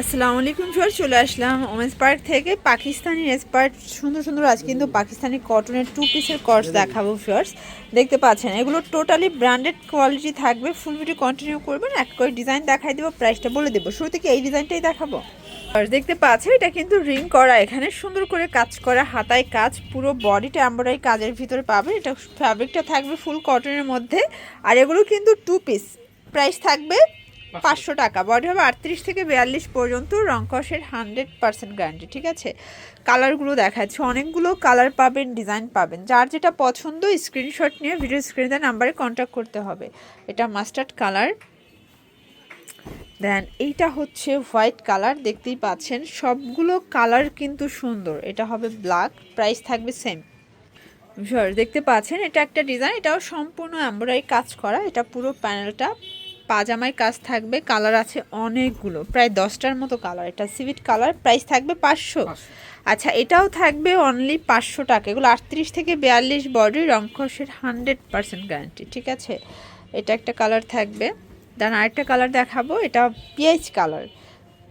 আসসালামু আলাইকুম ভিউয়ার, চলে আসলাম ওমেন্স পার্ক থেকে। পাকিস্তানি স্পার্ট সুন্দর সুন্দর আজ কিন্তু পাকিস্তানি কটনের 2 পিসের কর্স দেখাবো ভিউয়ার্স। দেখতে পাচ্ছেন এগুলো টোটালি ব্র্যান্ডেড কোয়ালিটি থাকবে। ফুল ভিডিও কন্টিনিউ করবেন, এক করে ডিজাইন দেখাই দেবো, প্রাইসটা বলে দেবো। শুরু থেকে এই ডিজাইনটাই দেখাবো। আর দেখতে পাচ্ছেন এটা কিন্তু রিং করা, এখানে সুন্দর করে কাজ করা, হাতায় কাজ, পুরো বডিটা এমব্রয়ডারি কাজের ভিতরে পাবেন। এটা ফ্যাব্রিকটা থাকবে ফুল কটনের মধ্যে। আর এগুলো কিন্তু 2 পিস, প্রাইস থাকবে 500 টাকা। বডি হবে 38 থেকে 42 পর্যন্ত, রংকসের 100% গ্যারান্টি। ঠিক আছে, কালারগুলো দেখাচ্ছে, অনেকগুলো কালার পাবেন, ডিজাইন পাবেন। যার যেটা পছন্দ স্ক্রিনশট নিয়ে ভিডিও স্ক্রিনে নাম্বারে কন্ট্যাক্ট করতে হবে। এটা মাস্টার্ড কালার, দেন এইটা হচ্ছে হোয়াইট কালার। দেখতেই পাচ্ছেন সবগুলো কালার কিন্তু সুন্দর। এটা হবে ব্ল্যাক, প্রাইস থাকবে সেম। দেখতে পাচ্ছেন এটা একটা ডিজাইন, এটাও সম্পূর্ণ এমব্রয়ডারি কাজ করা। এটা পুরো প্যানেলটা পাজামায় কাজ থাকবে। কালার আছে অনেকগুলো, প্রায় 10টার মতো কালার। এটা সিভিট কালার, প্রাইস থাকবে 500। আচ্ছা, এটাও থাকবে অনলি 500 টাকা। এগুলো 38 থেকে 42 বডি, রংকসের 100% গ্যারান্টি। ঠিক আছে, এটা একটা কালার থাকবে। দেন আরেকটা কালার দেখাবো, এটা পিএইচ কালার।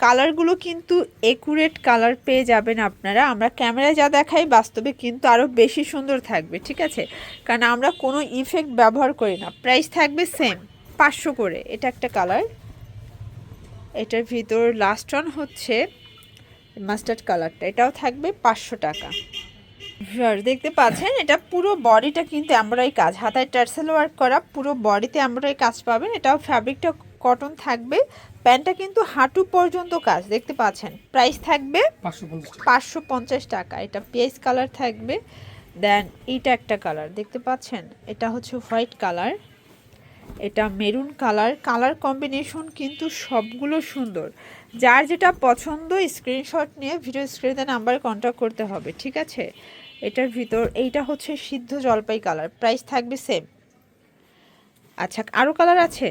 কালারগুলো কিন্তু একুরেট কালার পেয়ে যাবেন আপনারা। আমরা ক্যামেরায় যা দেখাই বাস্তবে কিন্তু আরও বেশি সুন্দর থাকবে। ঠিক আছে, কারণ আমরা কোনো ইফেক্ট ব্যবহার করি না। প্রাইস থাকবে সেম 500 করে। এটা একটা কালার, এটার ভিতর লাস্ট ওয়ান হচ্ছে মাস্টার্ড কালারটা, এটাও থাকবে 500 টাকা। দেখতে পাচ্ছেন এটা পুরো বডিটা কিন্তু এমব্রয়ডারি কাজ, হাতায় টার্সেল ওয়ার্ক করা, পুরো বডিতে এমব্রয়ডারি কাজ পাবেন। এটাও ফ্যাব্রিকটা কটন থাকবে, প্যান্টটা কিন্তু হাঁটু পর্যন্ত কাজ। দেখতে পাচ্ছেন প্রাইস থাকবে 550 টাকা। এটা পিএইচ কালার থাকবে। দেন এইটা একটা কালার দেখতে পাচ্ছেন, এটা হচ্ছে হোয়াইট কালার, এটা মেরুন কালার। কালার কম্বিনেশন কিন্তু সবগুলো সুন্দর। যার যেটা পছন্দ স্ক্রিনশট নিয়ে ভিডিও স্ক্রিনে নাম্বারে কন্ট্যাক্ট করতে হবে। ঠিক আছে, এটার ভিতর এইটা হচ্ছে সিদ্ধ জলপাই কালার, প্রাইস থাকবে সেম। আচ্ছা, আরও কালার আছে,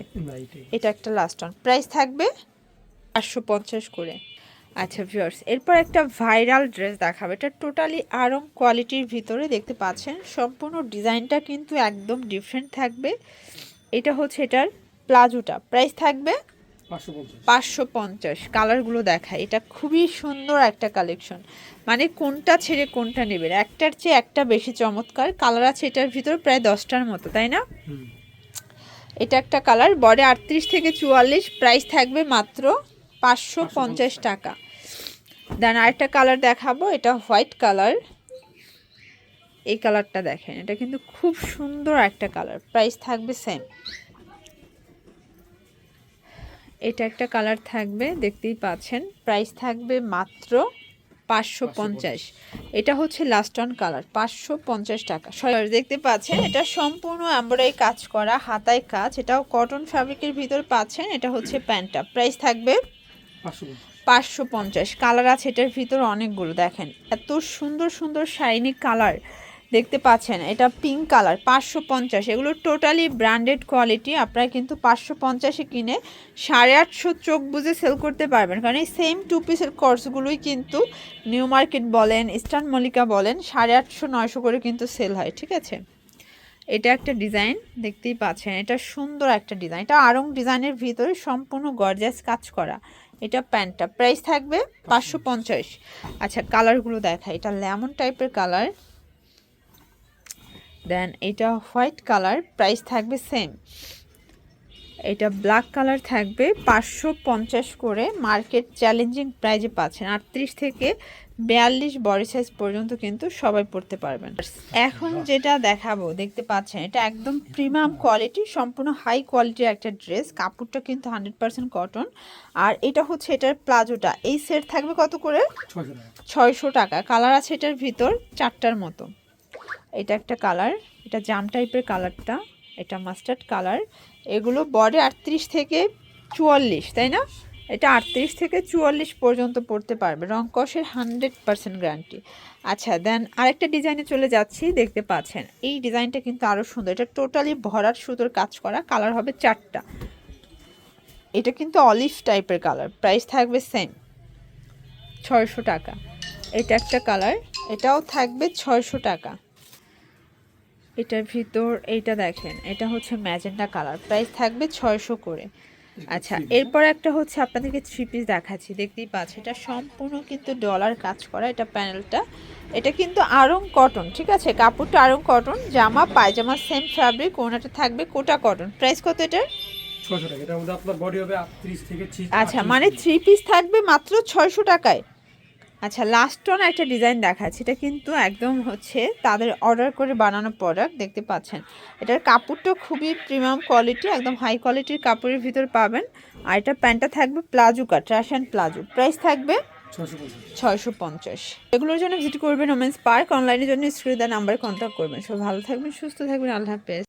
এটা একটা লাস্ট ওয়ান, প্রাইস থাকবে 550 করে। আচ্ছা ভিউয়ার্স, এরপর একটা ভাইরাল ড্রেস দেখাবে। এটা টোটালি আরং কোয়ালিটির ভিতরে। দেখতে পাচ্ছেন সম্পূর্ণ ডিজাইনটা কিন্তু একদম ডিফারেন্ট থাকবে। এটা হচ্ছে এটার প্লাজোটা, প্রাইস থাকবে 550। কালারগুলো দেখায়, এটা খুবই সুন্দর একটা কালেকশন। মানে কোনটা ছেড়ে কোনটা নেবেন, একটার চেয়ে একটা বেশি চমৎকার কালার আছে এটার ভিতর, প্রায় 10টার মতো, তাই না? এটা একটা কালার, বডি 38 থেকে 44, প্রাইস থাকবে মাত্র 550 টাকা। দেন আরেকটা কালার দেখাবো, এটা হোয়াইট কালার। এই কালারটা দেখেন, এটা কিন্তু খুব সুন্দর একটা কালার, প্রাইস থাকবে সেম। এটা একটা কালার থাকবে, দেখতেই পাচ্ছেন, প্রাইস থাকবে মাত্র 550। এটা হচ্ছে লাস্ট অন কালার, 550 টাকা। দেখতে পাচ্ছেন এটা সম্পূর্ণ এমব্রয়ডারি কাজ করা, হাতায় কাজ, এটাও কটন ফ্যাব্রিকের ভিতর পাচ্ছেন। এটা হচ্ছে প্যান্টটা, প্রাইস থাকবে 550। কালার আছে এটার ভিতর অনেকগুলো, দেখেন এত সুন্দর সুন্দর শাইনি কালার। দেখতে পাচ্ছেন এটা পিঙ্ক কালার, 550। এগুলো টোটালি ব্র্যান্ডেড কোয়ালিটি। আপনারা কিন্তু 550-এ কিনে 850 চোখ বুঝে সেল করতে পারবেন, কারণ এই সেম 2 পিসের কোর্সগুলোই কিন্তু নিউ মার্কেট বলেন, ইস্টার্ন মল্লিকা বলেন, 850-900 করে কিন্তু সেল হয়। ঠিক আছে, এটা একটা ডিজাইন দেখতেই পাচ্ছেন, এটা সুন্দর একটা ডিজাইন। এটা আরং ডিজাইনের ভিতরে সম্পূর্ণ গর্জিয়াস কাজ করা। এটা প্যান্টটা, প্রাইস থাকবে 550। আচ্ছা, কালারগুলো দেখা, এটা লেমন টাইপের কালার। দেন এটা হোয়াইট কালার, প্রাইস থাকবে সেম। এটা ব্ল্যাক কালার থাকবে 550 করে। মার্কেট চ্যালেঞ্জিং প্রাইজে পাচ্ছেন, 38 থেকে 42 বডি সাইজ পর্যন্ত কিন্তু সবাই পড়তে পারবেন। এখন যেটা দেখাবো দেখতে পাচ্ছেন, এটা একদম প্রিমিয়াম কোয়ালিটি, সম্পূর্ণ হাই কোয়ালিটির একটা ড্রেস। কাপড়টা কিন্তু 100% কটন। আর এটা হচ্ছে এটার প্লাজোটা। এই সেট থাকবে কত করে? 600 টাকা। কালার আছে এটার ভিতর 4টার মতো। এটা একটা কালার, এটা জাম টাইপের কালারটা, এটা মাস্টার্ড কালার। এগুলো বডি 38 থেকে 44, তাই না? এটা 38 থেকে 44 পর্যন্ত পড়তে পারবে, রং কষের 100% গ্যারান্টি। আচ্ছা, দেন আরেকটা ডিজাইনে চলে যাচ্ছি। দেখতে পাচ্ছেন এই ডিজাইনটা কিন্তু আরও সুন্দর। এটা টোটালি ভরাট সুতোর কাজ করা, কালার হবে 4টা। এটা কিন্তু অলিভ টাইপের কালার, প্রাইস থাকবে সেম 600 টাকা। এটা একটা কালার, এটাও থাকবে 600 টাকা। এটার ভিতর এইটা দেখেন, এটা হচ্ছে ম্যাজেন্টা কালার, প্রাইস থাকবে 600 করে। আচ্ছা, এরপর একটা হচ্ছে আপনাদেরকে থ্রি পিস দেখাচ্ছি, দেখতেই পাচ্ছি এটা সম্পূর্ণ কিন্তু ডলার কাজ করা, এটা প্যানেলটা, এটা কিন্তু আড়ং কটন, ঠিক আছে, কাপড়টা আড়ং কটন, জামা পায়জামা সেম ফ্যাব্রিক, ওনাটা থাকবে কোটা কটন। প্রাইস কত এটার? 600 টাকা। এটার মধ্যে আপনার বডি হবে 38 থেকে আচ্ছা, মানে থ্রি পিস থাকবে মাত্র 600 টাকায়। আচ্ছা, লাস্ট অন একটা ডিজাইন দেখাচ্ছি, এটা কিন্তু একদম হচ্ছে তাদের অর্ডার করে বানানো প্রোডাক্ট, দেখতে পাচ্ছেন এটার কাপড়টা খুবই প্রিমিয়াম কোয়ালিটি, একদম হাই কোয়ালিটির কাপড়ের ভিতর পাবেন। আর এটা প্যান্টটা থাকবে প্লাজো কাট, রাশিয়ান প্লাজো, প্রাইস থাকবে 650। এগুলোর জন্য ভিজিট করবেন ওমেন্স পার্ক, অনলাইনের জন্য স্ক্রিনে দেওয়া নাম্বারে কন্ট্যাক্ট করবেন। সব ভালো থাকবেন, সুস্থ থাকবেন, আল্লাহ হাফেজ।